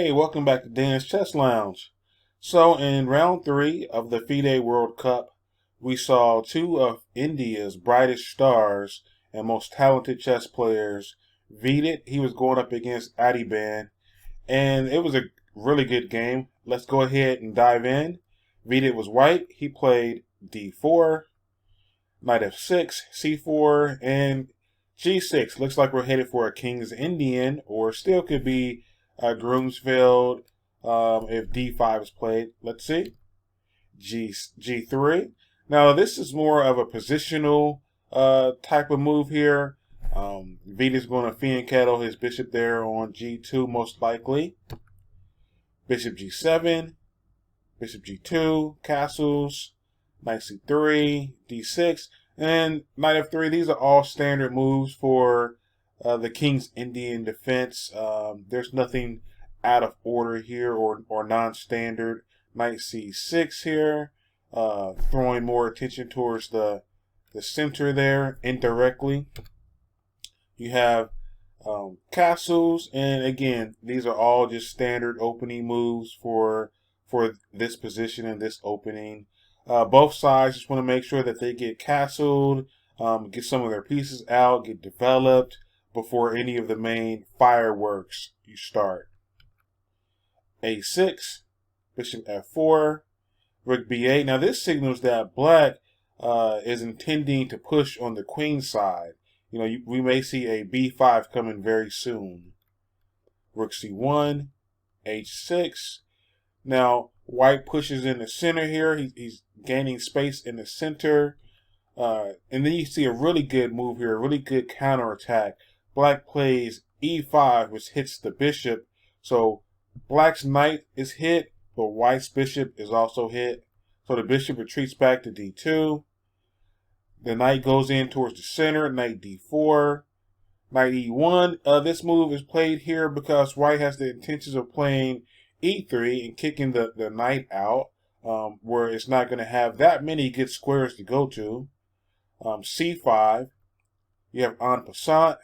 Hey, welcome back to Dan's Chess Lounge. So in round 3 of the FIDE World Cup, we saw two of India's brightest stars and most talented chess players. Vidit, he was going up against Adhiban, and it was a really good game. Let's go ahead and dive in. Vidit was white. He played d4, knight f6, c4, and g6. Looks like we're headed for a King's Indian, or still could be Groomsfield if d5 is played. Let's see. G3. Now, this is more of a positional type of move here. Vidit's going to Fianchetto his bishop there on g2 most likely. Bishop g7, bishop g2, castles, knight c3, d6, and knight f3. These are all standard moves for the King's Indian defense. There's nothing out of order here or non-standard. Knight c6 here, throwing more attention towards the center there indirectly. You have castles, and again, these are all just standard opening moves for this position and this opening. Both sides just want to make sure that they get castled, get some of their pieces out, get developed before any of the main fireworks you start. A6, bishop f4, rook b8. Now this signals that black is intending to push on the queen side. We may see a b5 coming very soon. Rook c1, h6. Now white pushes in the center here. He's gaining space in the center. And then you see a really good move here, a really good counterattack. Black plays e5, which hits the bishop. So black's knight is hit, but white's bishop is also hit. So the bishop retreats back to d2. The knight goes in towards the center, knight d4, knight e1. This move is played here because white has the intentions of playing e3 and kicking the knight out, where it's not going to have that many good squares to go to. c5, you have en passant.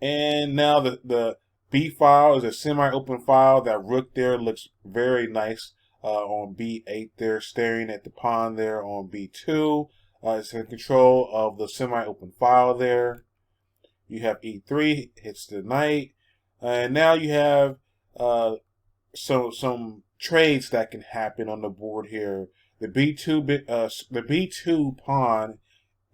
And now the b file is a semi-open file. That rook there looks very nice on b8 there, staring at the pawn there on b2. It's in control of the semi-open file there. You have e3, hits the knight. And now you have some trades that can happen on the board here. The b2 pawn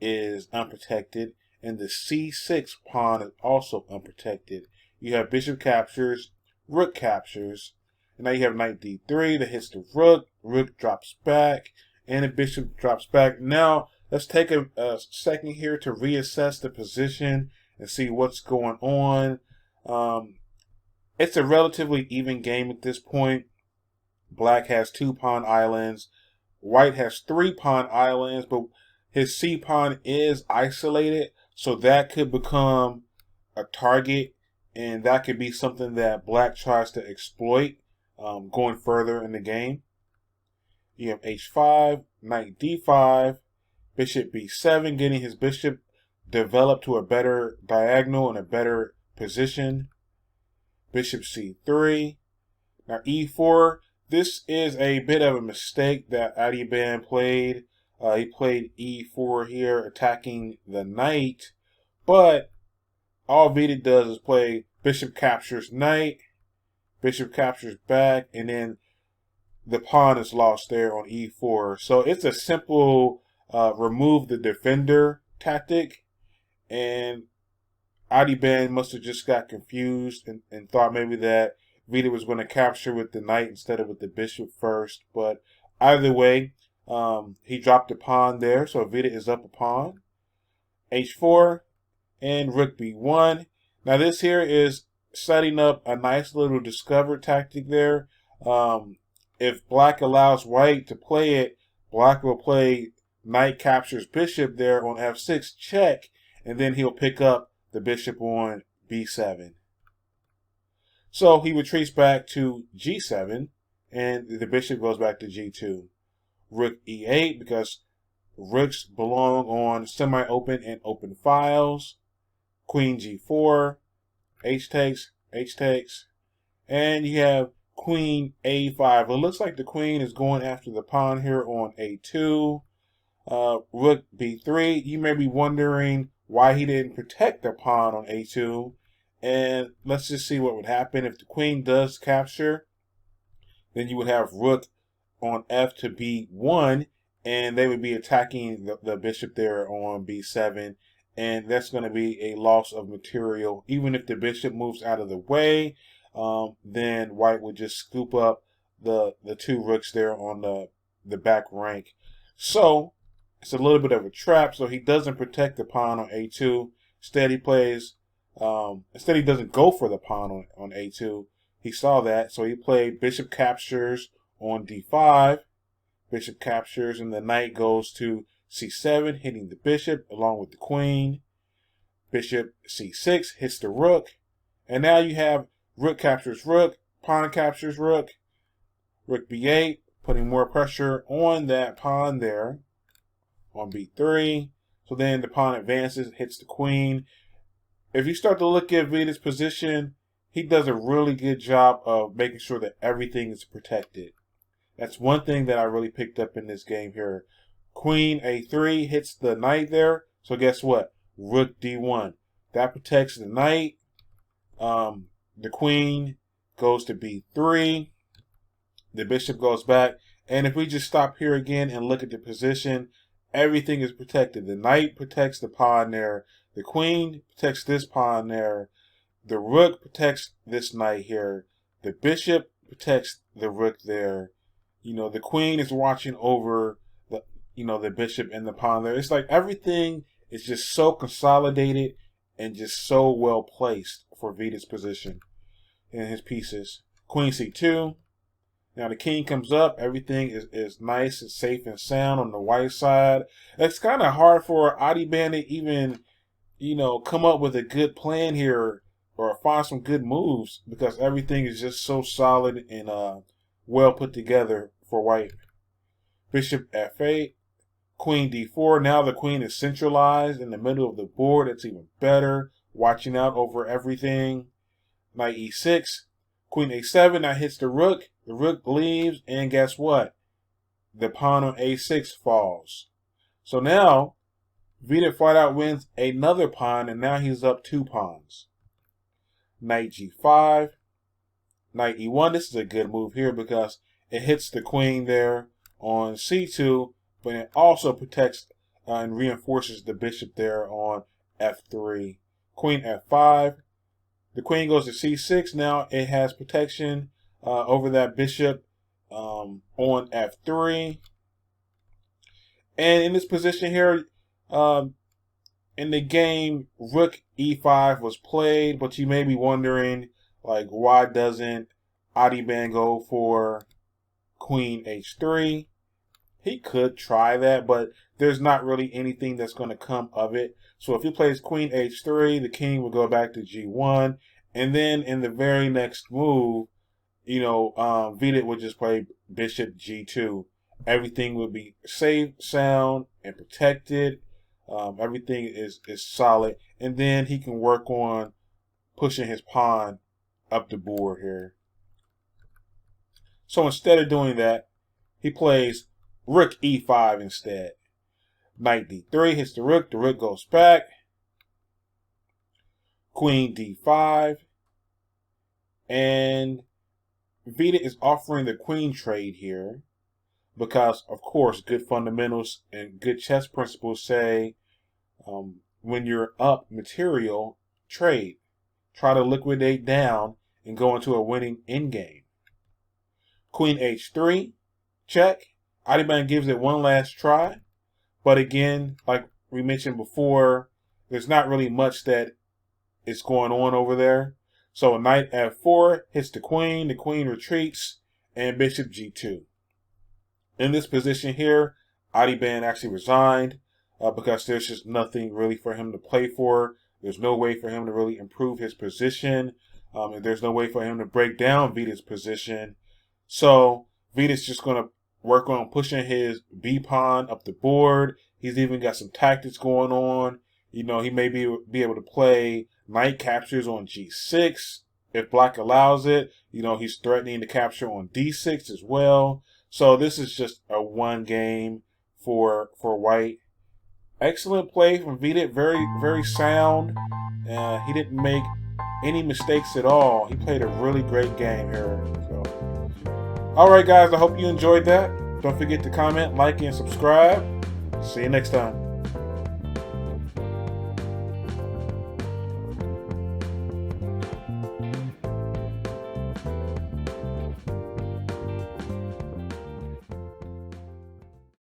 is unprotected, and the c6 pawn is also unprotected. You have bishop captures, rook captures, and now you have knight d3 that hits the rook. Rook drops back, and the bishop drops back. Now let's take a second here to reassess the position and see what's going on. It's a relatively even game at this point. Black has 2 pawn islands. White has 3 pawn islands, but his c pawn is isolated, so that could become a target, and that could be something that black tries to exploit going further in the game. You have h5, knight d5, bishop b7, getting his bishop developed to a better diagonal and a better position. Bishop c3. Now e4. This is a bit of a mistake that Adhiban played. He played e4 here, attacking the knight. But all Vidit does is play bishop captures knight, bishop captures back, and then the pawn is lost there on e4. So it's a simple remove the defender tactic. And Adhiban must have just got confused and thought maybe that Vidit was going to capture with the knight instead of with the bishop first. But either way, he dropped a pawn there, so Vidit is up a pawn. h4 and rook b1. Now this here is setting up a nice little discover tactic there. If black allows white to play it, black will play knight captures bishop there on f6 check, and then he'll pick up the bishop on b7. So he retreats back to g7, and the bishop goes back to g2. Rook e8, because rooks belong on semi-open and open files. Queen g4, h takes, And you have queen a5. It looks like the queen is going after the pawn here on a2. Rook b3. You may be wondering why he didn't protect the pawn on a2. And let's just see what would happen. If the queen does capture, then you would have rook on f to b1, and they would be attacking the bishop there on b7. And that's going to be a loss of material. Even if the bishop moves out of the way, then white would just scoop up the two rooks there on the back rank. So it's a little bit of a trap. So he doesn't protect the pawn on a2. Instead, he plays. Instead, he doesn't go for the pawn on a2. He saw that, so he played bishop captures on d5. Bishop captures, and the knight goes to c7, hitting the bishop along with the queen. Bishop c6 hits the rook. And now you have rook captures rook, pawn captures rook, rook b8, putting more pressure on that pawn there on b3. So then the pawn advances, hits the queen. If you start to look at Vidit's position, he does a really good job of making sure that everything is protected. That's one thing that I really picked up in this game here. Queen a3 hits the knight there. So guess what? Rook d1. That protects the knight. The queen goes to b3. The bishop goes back. And if we just stop here again and look at the position, everything is protected. The knight protects the pawn there. The queen protects this pawn there. The rook protects this knight here. The bishop protects the rook there. You know, the queen is watching over the bishop and the pawn there. It's like everything is just so consolidated and just so well placed for Vidit's position in his pieces. Queen c2. Now the king comes up. Everything is nice and safe and sound on the white side. It's kind of hard for Adhiban to even, come up with a good plan here or find some good moves because everything is just so solid and well put together for white. Bishop f8, queen d4. Now the queen is centralized in the middle of the board. It's even better, watching out over everything. Knight e6, queen a7. Now hits the rook. The rook leaves, and guess what? The pawn on a6 falls. So now Vidit flat out wins another pawn, and now he's up 2 pawns. Knight g5, knight e1. This is a good move here because it hits the queen there on c2, but it also protects and reinforces the bishop there on f3. Queen f5. The queen goes to c6. Now it has protection over that bishop on f3. And in this position here, in the game, rook e5 was played, but you may be wondering, like, why doesn't Adhiban go for queen h3? He could try that, but there's not really anything that's going to come of it. So if he plays queen h3, the king will go back to g1, and then in the very next move, Vidit would just play bishop g2. Everything would be safe, sound, and protected. Everything is solid. And then he can work on pushing his pawn up the board here. So instead of doing that, he plays rook e5 instead. Knight d3 hits the rook goes back. Queen d5. And Vidit is offering the queen trade here because, of course, good fundamentals and good chess principles say when you're up material, trade. Try to liquidate down and go into a winning endgame. Queen h3, check. Adhiban gives it one last try. But again, like we mentioned before, there's not really much that is going on over there. So knight f4 hits the queen retreats, and bishop g2. In this position here, Adhiban actually resigned because there's just nothing really for him to play for. There's no way for him to really improve his position. And there's no way for him to break down Vidit's position. So Vidit's just going to work on pushing his B pawn up the board. He's even got some tactics going on. He may be able to play knight captures on g6 If black allows it, you know, he's threatening to capture on d6 as well. So this is just a one game for white. Excellent play from Vidit, very sound. He didn't make any mistakes at all. He played a really great game here. So, all right, guys, I hope you enjoyed that. Don't forget to comment, like, and subscribe. See you next time.